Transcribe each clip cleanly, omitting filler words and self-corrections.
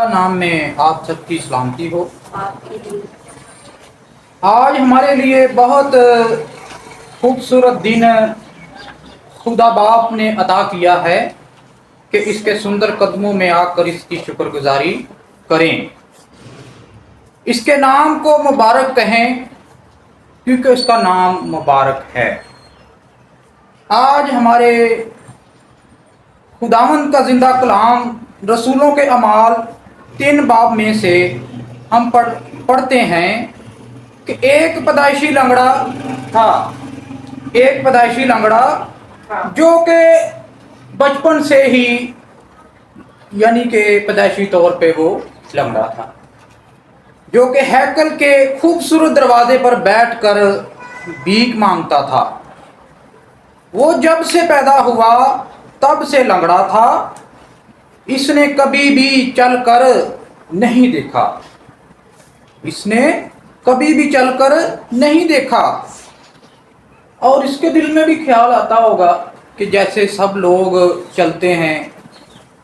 नाम में आप सबकी सलामती हो। आपके लिए आज हमारे लिए बहुत खूबसूरत दिन खुदा बाप ने अता किया है कि इसके सुंदर कदमों में आकर इसकी शुक्रगुजारी करें, इसके नाम को मुबारक कहें क्योंकि उसका नाम मुबारक है। आज हमारे खुदावंद का जिंदा कलाम रसूलों के अमाल 3 बाब में से हम पढ़ते हैं कि एक पैदाइशी लंगड़ा था, एक पैदाइशी लंगड़ा जो कि बचपन से ही यानी कि पैदाइशी तौर पे वो लंगड़ा था, जो कि हैकल के खूबसूरत दरवाजे पर बैठकर भीख मांगता था। वो जब से पैदा हुआ तब से लंगड़ा था, इसने कभी भी चलकर नहीं देखा, इसने कभी भी चलकर नहीं देखा। और इसके दिल में भी ख्याल आता होगा कि जैसे सब लोग चलते हैं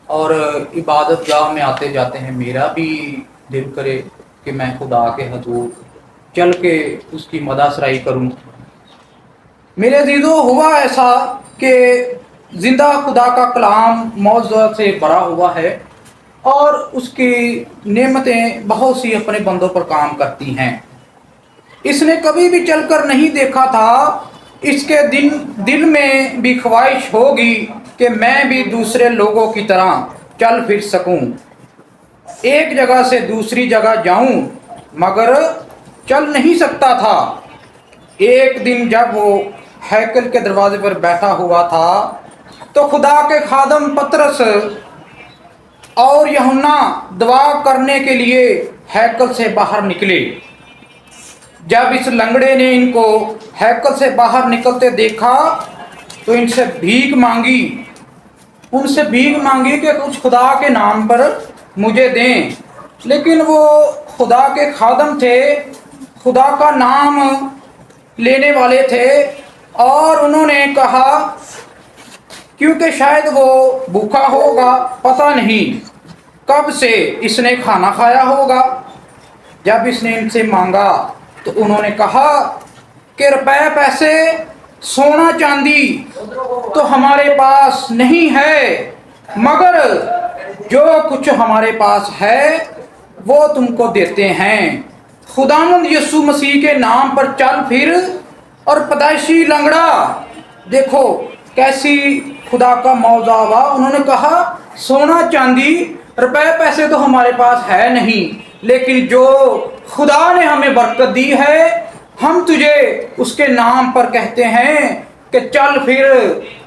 और इबादत गाह में आते जाते हैं, मेरा भी दिल करे कि मैं खुदा के हजूर चल के उसकी मदासराई करूं। मेरे अज़ीज़ों, हुआ ऐसा कि जिंदा खुदा का कलाम मौजूद से भरा हुआ है और उसकी नेमतें बहुत सी अपने बंदों पर काम करती हैं। इसने कभी भी चलकर नहीं देखा था, इसके दिल में भी ख्वाहिश होगी कि मैं भी दूसरे लोगों की तरह चल फिर सकूं, एक जगह से दूसरी जगह जाऊं, मगर चल नहीं सकता था। एक दिन जब वो हैकल के दरवाजे पर बैठा हुआ था तो खुदा के खादम पतरस और यूहन्ना दुआ करने के लिए हैकल से बाहर निकले। जब इस लंगड़े ने इनको हैकल से बाहर निकलते देखा तो इनसे भीख मांगी, उनसे भीख मांगी कि कुछ खुदा के नाम पर मुझे दें। लेकिन वो खुदा के खादम थे, खुदा का नाम लेने वाले थे, और उन्होंने कहा, क्योंकि शायद वो भूखा होगा, पता नहीं कब से इसने खाना खाया होगा। जब इसने इनसे मांगा तो उन्होंने कहा कि रुपए पैसे सोना चांदी तो हमारे पास नहीं है, मगर जो कुछ हमारे पास है वो तुमको देते हैं। खुदावंद यीशु मसीह के नाम पर चल फिर। और पैदाइशी लंगड़ा देखो कैसी खुदा का मौजा हुआ। उन्होंने कहा सोना चांदी रुपए पैसे तो हमारे पास है नहीं, लेकिन जो खुदा ने हमें बरकत दी है हम तुझे उसके नाम पर कहते हैं कि चल फिर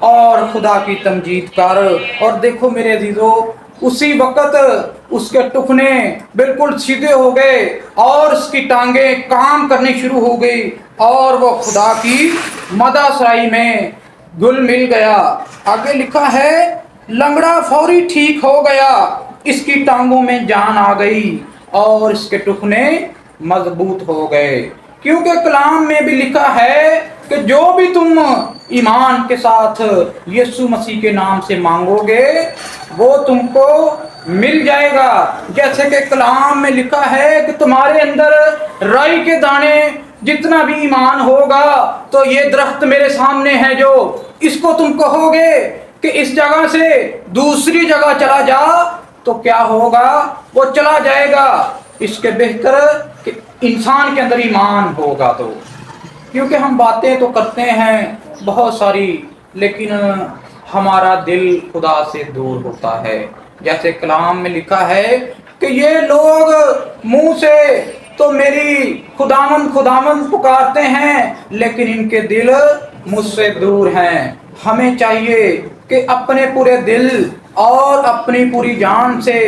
और खुदा की तमजीद कर। और देखो मेरे अजीजों, उसी वक्त उसके टुकने बिल्कुल सीधे हो गए और उसकी टांगें काम करनी शुरू हो गई और वो खुदा की मदासराई में घुल मिल गया। आगे लिखा है, लंगड़ा फौरी ठीक हो गया, इसकी टांगों में जान आ गई और इसके टुकने मजबूत हो गए। क्योंकि कलाम में भी लिखा है कि जो भी तुम ईमान के साथ यीशु मसीह के नाम से मांगोगे वो तुमको मिल जाएगा। जैसे कि कलाम में लिखा है कि तुम्हारे अंदर राई के दाने जितना भी ईमान होगा तो ये दरख्त मेरे सामने है, जो इसको तुम कहोगे कि इस जगह से दूसरी जगह चला जा तो क्या होगा, वो चला जाएगा। इसके बेहतर कि इंसान के अंदर ईमान होगा। तो क्योंकि हम बातें तो करते हैं बहुत सारी, लेकिन हमारा दिल खुदा से दूर होता है। जैसे कलाम में लिखा है कि ये लोग मुंह से तो मेरी खुदावंद खुदावंद पुकारते हैं, लेकिन इनके दिल मुझसे दूर हैं। हमें चाहिए कि अपने पूरे दिल और अपनी पूरी जान से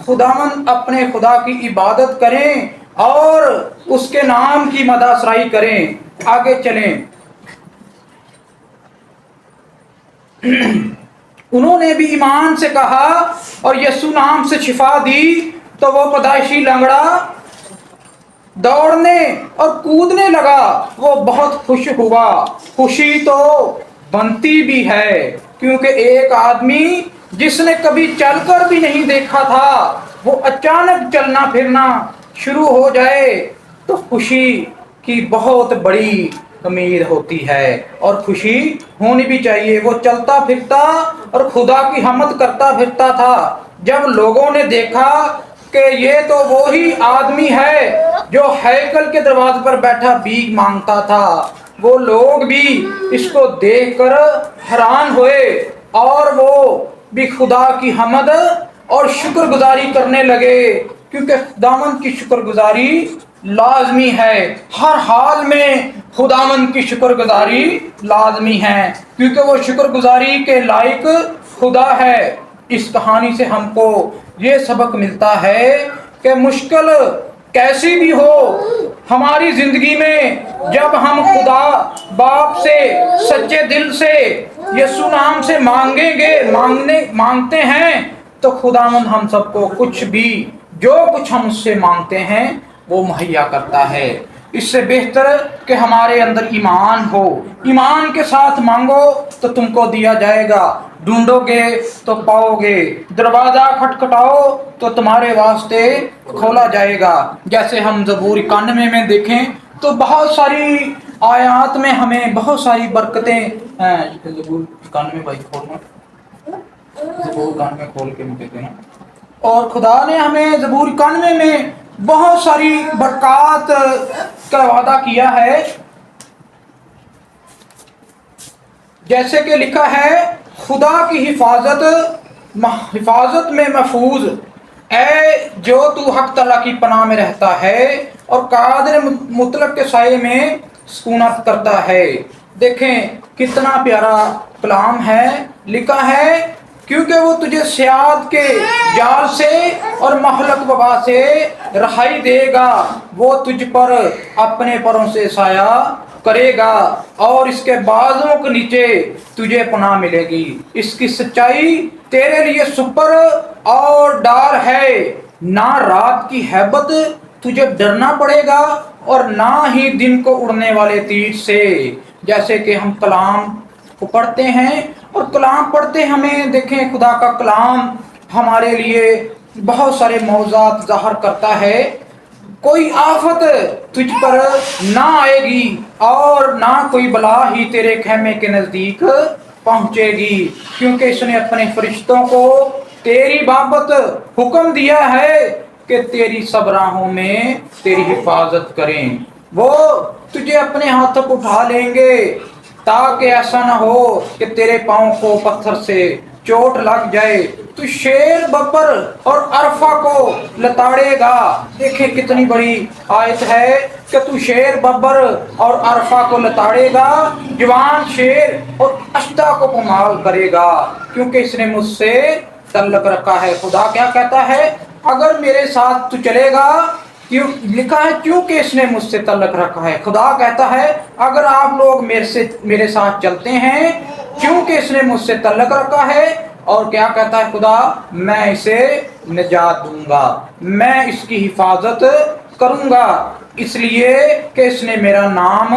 खुदावंद अपने खुदा की इबादत करें और उसके नाम की मदासराई करें। आगे चलें। उन्होंने भी ईमान से कहा और यीशु नाम से शिफा दी, तो वो पैदाइशी लंगड़ा दौड़ने और कूदने लगा। वो बहुत खुश हुआ। खुशी तो बनती भी है, क्योंकि एक आदमी जिसने कभी चलकर भी नहीं देखा था वो अचानक चलना फिरना शुरू हो जाए तो खुशी की बहुत बड़ी उम्मीद होती है और खुशी होनी भी चाहिए। वो चलता फिरता और खुदा की हमद करता फिरता था। जब लोगों ने देखा कि ये तो वो ही आदमी है जो हैकल के दरवाजे पर बैठा भीख मांगता था, वो लोग भी इसको देखकर हैरान हुए और वो भी खुदा की हमद और शुक्रगुजारी करने लगे, क्योंकि खुदावंद की शुक्रगुजारी लाजमी है। हर हाल में खुदावंद की शुक्रगुजारी लाजमी है, क्योंकि वो शुक्रगुजारी के लायक खुदा है। इस कहानी से हमको ये सबक मिलता है कि मुश्किल कैसी भी हो हमारी जिंदगी में, जब हम खुदा बाप से सच्चे दिल से यीशु नाम से मांगते हैं तो खुदावंद हम सबको कुछ भी जो कुछ हम उससे मांगते हैं वो मुहैया करता है। इससे बेहतर कि हमारे अंदर ईमान हो। ईमान के साथ मांगो तो तुमको दिया जाएगा, ढूंढोगे तो पाओगे, दरवाजा खटखटाओ तो तुम्हारे वास्ते खोला जाएगा। जैसे हम ज़बूर 91 में देखें तो बहुत सारी आयात में हमें बहुत सारी बरकतें, ज़बूर 91 भाई खोलना, ज़बूर 91 खोल के देते हैं। और खुदा ने हमें ज़बूर 91 में बहुत सारी बरक़ात का वादा किया है। जैसे कि लिखा है, खुदा की हिफाजत में महफूज ऐ जो तू हक तआला की पनाह में रहता है और कादिर मुतलक के साये में सुकूनत करता है। देखें कितना प्यारा कलाम है। लिखा है, क्योंकि वो तुझे सियाद के जाल से और महलक वबा से रहाई देगा, वो तुझ पर अपने परों से साया करेगा और इसके बाजुओं के नीचे तुझे पनाह मिलेगी। इसकी सच्चाई तेरे लिए सुपर और डार है, ना रात की हैबत तुझे डरना पड़ेगा और ना ही दिन को उड़ने वाले तीर से। जैसे कि हम कलाम को पढ़ते हैं और कलाम पढ़ते हमें देखें खुदा का कलाम हमारे लिए बहुत सारे मौज़ात ज़ाहिर करता है। कोई आफत तुझ पर ना आएगी और ना कोई बला ही तेरे खेमे के नज़दीक पहुंचेगी, क्योंकि इसने अपने फरिश्तों को तेरी बाबत हुक्म दिया है कि तेरी सब राहों में तेरी हिफाजत करें। वो तुझे अपने हाथों को उठा लेंगे ताकि ऐसा ना हो कि तेरे पाँव को पत्थर से चोट लग जाए। तू शेर बब्बर और अरफा को लताड़ेगा। देखें कितनी बड़ी आयत है कि तू शेर बब्बर और अरफा को लताड़ेगा, जवान शेर और अश्ता को कमाल करेगा, क्योंकि इसने मुझसे तल्लक रखा है। खुदा क्या कहता है, अगर मेरे साथ तू चलेगा, क्यों लिखा है क्योंकि इसने मुझसे तल्लक रखा है। खुदा कहता है अगर आप लोग मेरे साथ चलते हैं, क्योंकि इसने मुझसे तल्लक रखा है। और क्या कहता है खुदा, मैं इसे निजात दूंगा, मैं इसकी हिफाजत करूंगा, इसलिए कि इसने मेरा नाम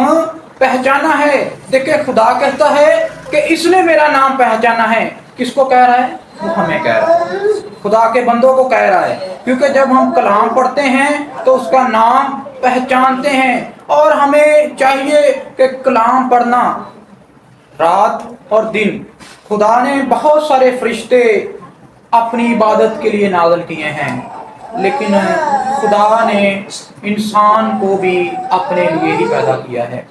पहचाना है। देखिए खुदा कहता है कि इसने मेरा नाम पहचाना है। किसको कह रहा है? वो हमें कह रहा है, खुदा के बंदों को कह रहा है, क्योंकि जब हम कलाम पढ़ते हैं तो उसका नाम पहचानते हैं। और हमें चाहिए कि कलाम पढ़ना रात और दिन। खुदा ने बहुत सारे फरिश्ते अपनी इबादत के लिए नाज़िल किए हैं, लेकिन खुदा ने इंसान को भी अपने लिए ही पैदा किया है,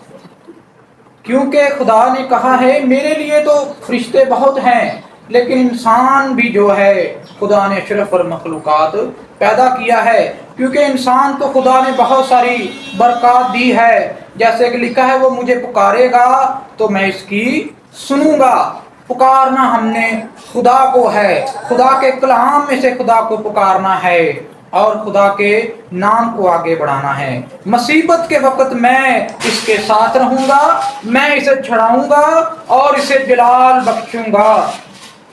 क्योंकि खुदा ने कहा है मेरे लिए तो फरिश्ते बहुत हैं, लेकिन इंसान भी जो है खुदा ने अशरफ और मखलूक़ात पैदा किया है, क्योंकि इंसान को खुदा ने बहुत सारी बरक़ात दी है। जैसे कि लिखा है, वो मुझे पुकारेगा तो मैं इसकी सुनूंगा। पुकारना हमने खुदा को है, खुदा के कलाम में से खुदा को पुकारना है और खुदा के नाम को आगे बढ़ाना है। मुसीबत के वक्त मैं इसके साथ रहूंगा, मैं इसे छुड़ाऊंगा और इसे जलाल बख्शूंगा,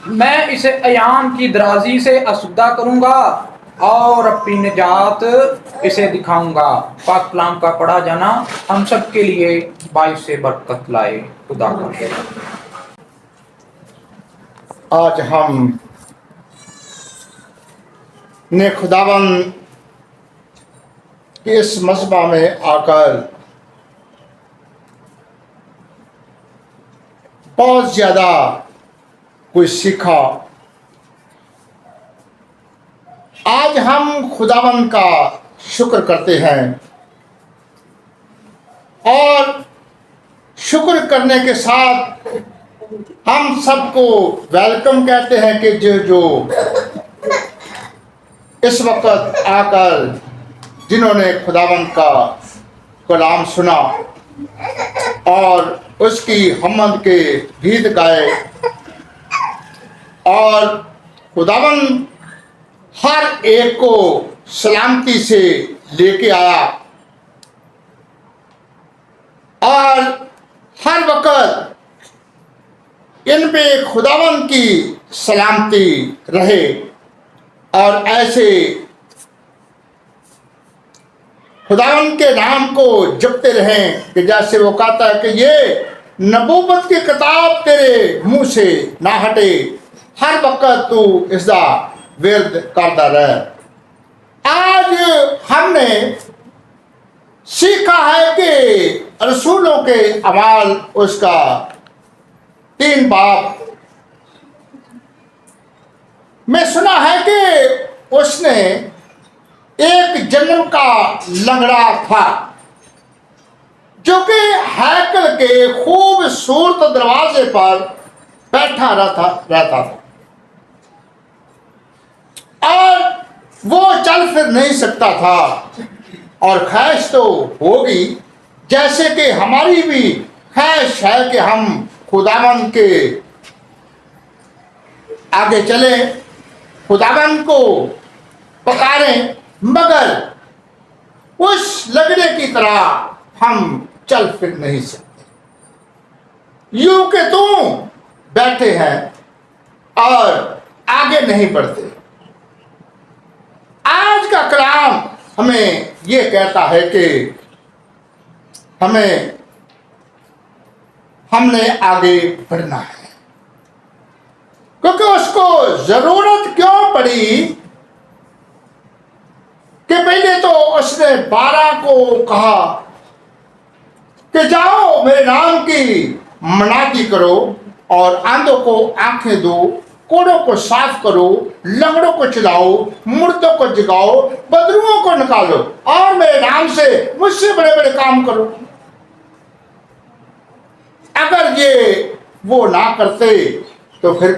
मैं इसे अयाम की दराजी से असुदा करूंगा और अपनी निजात इसे दिखाऊंगा। पाक कलाम का पढ़ा जाना हम सब के लिए बाइस से बरकत लाए। खुदा का आज हम نے خداوند کے اس مذبح میں آ کر بہت زیادہ کچھ سیکھا. آج ہم خداوند کا شکر کرتے ہیں اور شکر کرنے کے ساتھ ہم سب کو ویلکم کہتے ہیں کہ جو اس وقت آ کر جنہوں نے خداوند کا کلام سنا اور اس کی حمد کے گیت گائے، اور خداوند ہر ایک کو سلامتی سے لے کے آیا اور ہر وقت ان پہ خداوند کی سلامتی رہے، اور ایسے خداوند کے نام کو جپتے رہیں کہ جیسے وہ کہتا ہے کہ یہ نبوت کی کتاب تیرے منہ سے نہ ہٹے، ہر وقت تو اس کا ورد کرتا رہے. آج ہم نے سیکھا ہے کہ رسولوں کے اعمال اس کا 3 باب میں سنا ہے کہ اس نے ایک جنم کا لنگڑا تھا جو کہ ہیکل کے خوبصورت دروازے پر بیٹھا رہتا تھا اور وہ چل پھر نہیں سکتا تھا، اور خواہش تو ہوگی جیسے کہ ہماری بھی خواہش ہے کہ ہم خداوند کے آگے چلیں، خداوند کو پکاریں، مگر اس لگڑے کی طرح ہم چل پھر نہیں سکتے، یوں کہ تم بیٹھے ہیں اور آگے نہیں بڑھتے. آج کا کلام ہمیں یہ کہتا ہے کہ ہم نے آگے بڑھنا ہے، کیونکہ اس کو ضرورت کیوں پڑی کہ پہلے تو اس نے 12 کو کہا کہ جاؤ میرے نام کی منادی کرو اور اندھوں کو آنکھیں دو، کوڑوں کو صاف کرو، لنگڑوں کو چلاؤ، مردوں کو جگاؤ، بدروؤں کو نکالو اور میرے نام سے مجھ سے بڑے بڑے کام کرو. اگر یہ وہ نہ کرتے تو پھر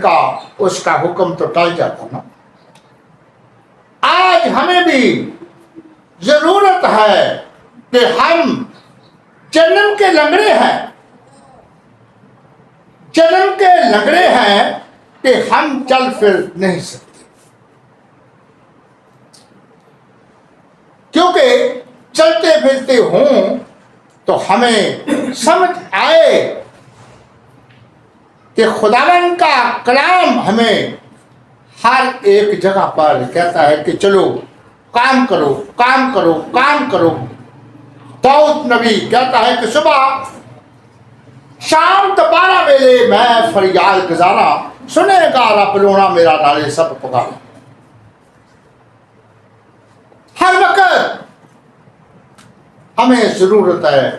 اس کا حکم تو ٹل جاتا نا. آج ہمیں بھی ضرورت ہے کہ ہم جنم کے لنگڑے ہیں، جنم کے لنگڑے ہیں کہ ہم چل پھر نہیں سکتے، کیونکہ چلتے پھرتے ہوں تو ہمیں سمجھ آئے کہ خداوند کا کلام ہمیں ہر ایک جگہ پر کہتا ہے کہ چلو کام کرو، کام کرو، کام کرو. داؤد نبی کہتا ہے کہ صبح شام دوپہر ویلے میں فریاد گزارا، سنے گا رب رونا میرا نالے سب پکارا. ہر وقت ہمیں ضرورت ہے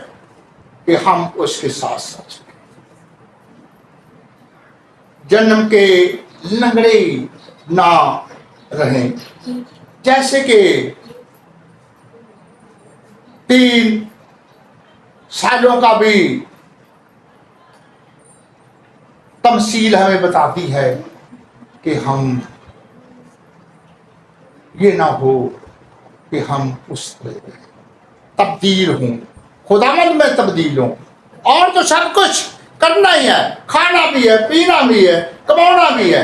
کہ ہم اس کے ساتھ ساتھ جنم کے لنگڑے نہ رہیں. جیسے کہ 3 سالوں کا بھی تمثیل ہمیں بتاتی ہے کہ ہم یہ نہ ہو کہ ہم اس تبدیل ہوں، خداوند میں تبدیل ہوں. اور تو سب کچھ کرنا ہی ہے، کھانا بھی ہے، پینا بھی ہے، کمانا بھی ہے،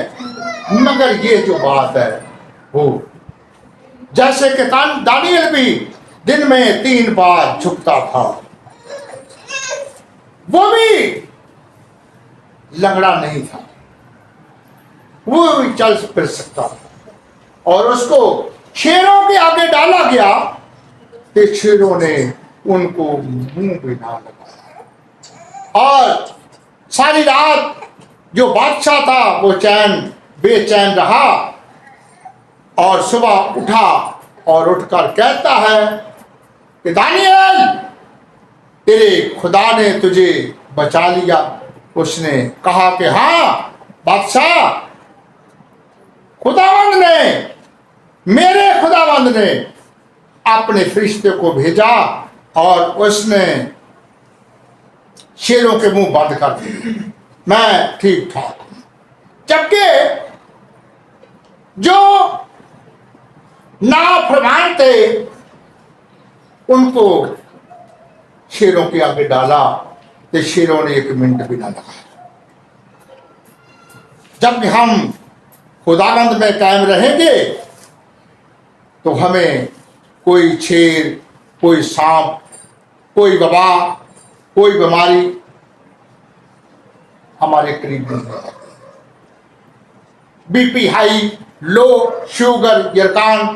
مگر یہ جو بات ہے وہ جیسے کہ دانیل بھی دن میں 3 بار جھکتا تھا، وہ بھی لنگڑا نہیں تھا، وہ بھی چل پھر سکتا تھا. اور اس کو شیروں کے آگے ڈالا گیا کہ شیروں نے ان کو منہ بھی نہ لگایا، اور ساری رات جو بادشاہ تھا وہ بے چین رہا. اور صبح اٹھا اور اٹھ کر کہتا ہے کہ دانیال تیرے خدا نے تجھے بچا لیا. اس نے کہا کہ ہاں بادشاہ، خداوند نے، میرے خداوند نے اپنے فرشتے کو بھیجا اور اس نے شیروں کے منہ بند کر دیے، میں ٹھیک ٹھاک ہوں. جبکہ جو نافرمان تھے ان کو شیروں کے آگے ڈالا تو شیروں نے 1 منٹ بھی نہ لگا. جب ہم خداوند میں قائم رہیں گے تو ہمیں کوئی شیر، کوئی سانپ، کوئی وبا، کوئی بیماری ہمارے قریب نہیں ہے. بی پی ہائی، لو، شوگر، یرکان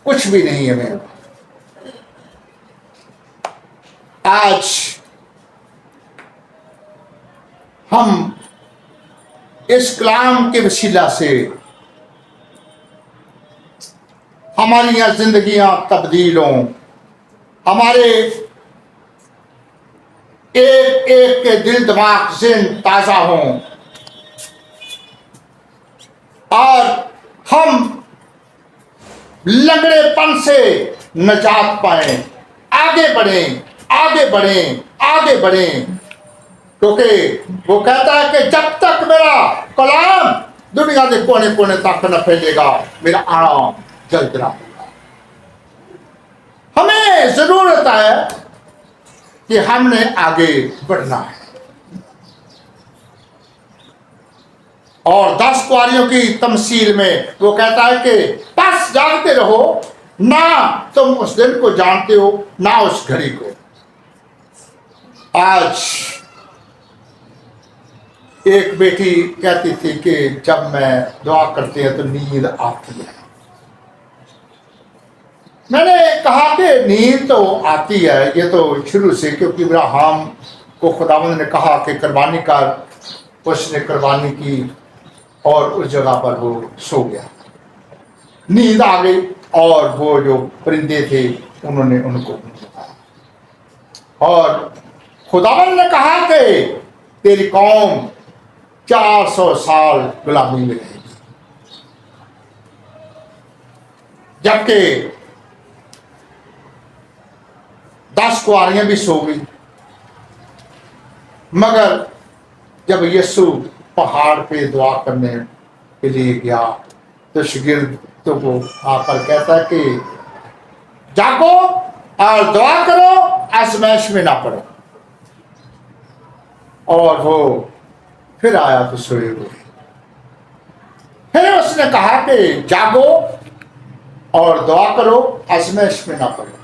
کچھ بھی نہیں ہے میرے پاس. آج ہم اس کلام کے وسیلہ سے ہماری یہاں زندگیاں تبدیل ہوں، ہمارے ایک ایک کے دل دماغ ذہن تازہ ہوں، اور ہم لنگڑے پن سے نجات پائیں، آگے بڑھیں، آگے بڑھیں، آگے بڑھیں. کیونکہ وہ کہتا ہے کہ جب تک میرا کلام دنیا کے کونے کونے تک نہ پھیلے گا میرا آنا جلد نہ ہوگا. ہمیں ضرورت ہے کہ ہم نے آگے بڑھنا ہے. اور 10 کواریوں کی تمثیل میں وہ کہتا ہے کہ بس جاگتے رہو، نہ تم اس دن کو جانتے ہو نہ اس گھڑی کو. آج ایک بیٹی کہتی تھی کہ جب میں دعا کرتی ہے تو نیند آتی ہے. میں نے کہا کہ نیند تو آتی ہے، یہ تو شروع سے، کیونکہ ابراہیم کو خداوند نے کہا کہ قربانی کر، اس نے قربانی کی اور اس جگہ پر وہ سو گیا. نیند آ گئی اور وہ جو پرندے تھے انہوں نے ان کو اٹھایا. اور خداوند نے کہا کہ تیری قوم 400 سال غلامی میں رہے گی. جبکہ 10 کواریاں بھی سو گئی. مگر جب یسوع پہاڑ پہ دعا کرنے کے لیے گیا تو شاگردوں کو آ کر کہتا ہے کہ جاگو اور دعا کرو، آزمائش میں نہ پڑو. اور وہ پھر آیا تو سوئے ہوئے. پھر اس نے کہا کہ جاگو اور دعا کرو، آزمائش میں نہ پڑو.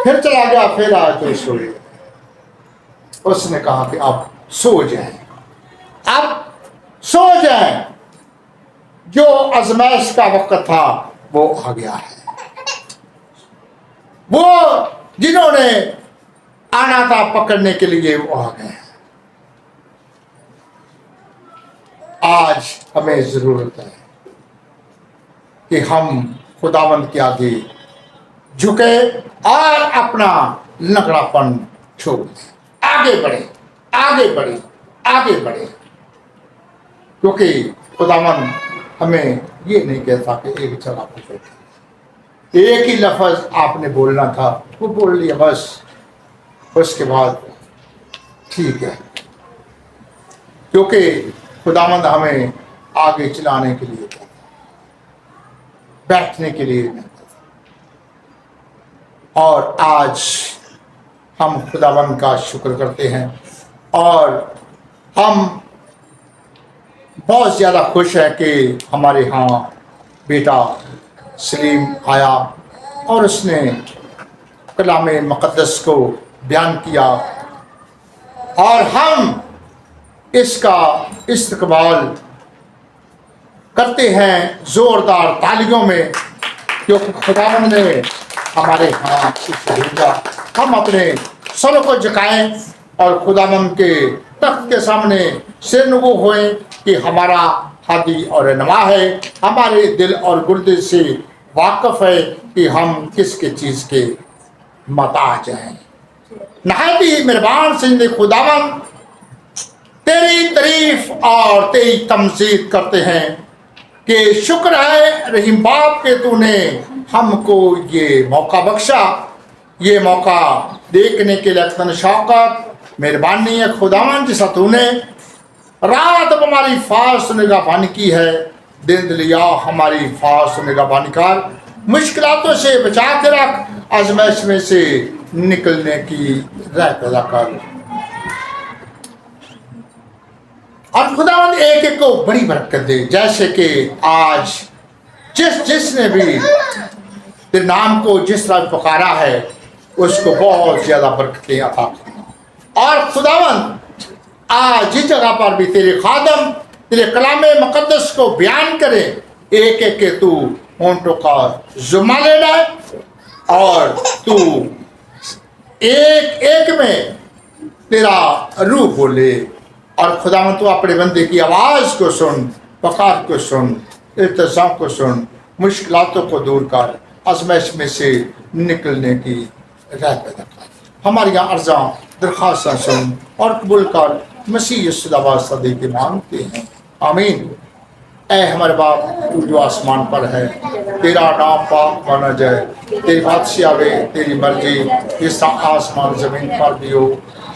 پھر چلا گیا، پھر آیا تو سوئے. اس نے کہا کہ اب سو جائیں، اب سو جائیں، جو آزمائش کا وقت تھا وہ آ گیا ہے. وہ جنہوں نے آنا تھا پکڑنے کے لیے وہ آ گئے ہیں. آج ہمیں ضرورت ہے کہ ہم خداوند کے آگے جھکے اور اپنا لنگڑا پن چھوڑ دیں، آگے بڑھیں، آگے بڑھیں، آگے بڑھیں. کیونکہ خداوند ہمیں یہ نہیں کہتا کہ ایک جگہ پر بیٹھے، ایک ہی لفظ آپ نے بولنا تھا وہ بول لیا بس، اس کے بعد ٹھیک ہے. کیونکہ خداوند ہمیں آگے چلانے کے لیے کہتا ہے، بیٹھنے کے لیے نہیں کہتا. اور آج ہم خداوند کا شکر کرتے ہیں اور ہم بہت زیادہ خوش ہیں کہ ہمارے ہاں بیٹا سلیم آیا اور اس نے کلام مقدس کو بیان کیا، اور ہم اس کا استقبال کرتے ہیں زوردار تالیوں میں، کیونکہ خداوند نے ہمارے ہاں بھیجا. ہم اپنے سروں کو جھکائیں اور خداوند کے تخت کے سامنے سر نگو ہوئیں کہ हादी और रहनुमा है, हमारे दिल और गुर्दे से वाकिफ है कि हम किसके चीज़ के मोहताज हैं। नहायत ही मेहरबान सिंध खुदावन तेरी तारीफ और तेरी तमजीद करते हैं कि शुक्र है रहीम बाप के तूने हमको ये मौका बख्शा, ये मौका देखने के लिए अक्सर शौकत मेहरबानी है खुदावन जिसा तूने रात अब हमारी फास निगाहबानी की है, दिन लिया हमारी फास निगाहबानी कर, मुश्किलातों से बचा के रख, आजमाइश में से निकलने की राह पैदा कर। और खुदावंद एक एक को बड़ी बरकत दे, जैसे कि आज जिसने भी तेरे नाम को जिस तरह पुकारा है उसको बहुत ज्यादा बरकतें अता कर। और खुदावंद आज जिस जगह पर भी तेरे खादम तेरे कलामे मुकद्दस को बयान करे, एक एक के तू होंठों का जुम्मा लेना है और तू एक एक में तेरा रूह बोले। और खुदावंद तू अपने बंदे की आवाज़ को सुन, पुकार को सुन, इल्तिजा को सुन, मुश्किलातों को दूर कर, आज़माइश में से निकलने की राह पैदा कर। हमारी यहाँ अर्ज़ा दरख्वास्तें सुन और कबूल कर, मसीह यीशु का वास्ता दे के मांगते हैं, आमीन। ऐ हमारे बाप तू जो आसमान पर है, तेरा नाम पाक माना जाए, तेरी बादशाह आवे, तेरी मर्जी जिस आसमान ज़मीन पर भी हो।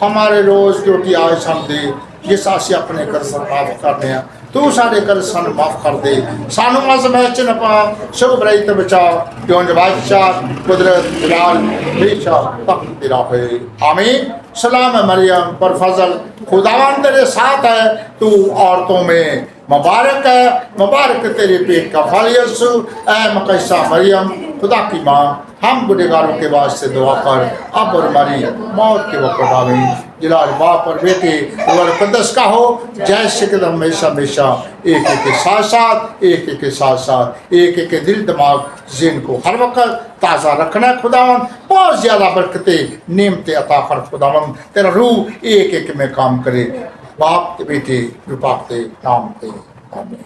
हमारे रोज़ जो कि आज हम दे जिस आसे अपने कर्ज माफ़ करने हैं, तू सारे कर्ज सन माफ़ कर दे, सानू आज़माइश च न पा, सब बुराई तो बचा, क्यों बादशाह कुदरत जलाल हमेशा तक तेरा है, आमीन। सलाम है मरियम पर फजल खुदावन तेरे साथ है, तू औरतों में मुबारक है, मुबारक तेरे पेट का फल यीशु। ऐ मुकद्दसा मरियम खुदा की माँ, हम गुनहगारों के वास्ते दुआ कर, अब और हमारी मौत के वक्त आमीन। जलाल बाप और बेटे और मुकद्दस का हो, जैसे कि हमेशा हमेशा एक एक के साथ साथ, एक एक के साथ साथ, एक एक के दिल दिमाग ज़हन को हर वक्त ताज़ा रखना है खुदावन। बहुत ज़्यादा बरकतें नेमतें अता कर खुदावन, तेरा रूह एक एक में काम करे, बाप बेटे विपाक नाम पे, आमीन।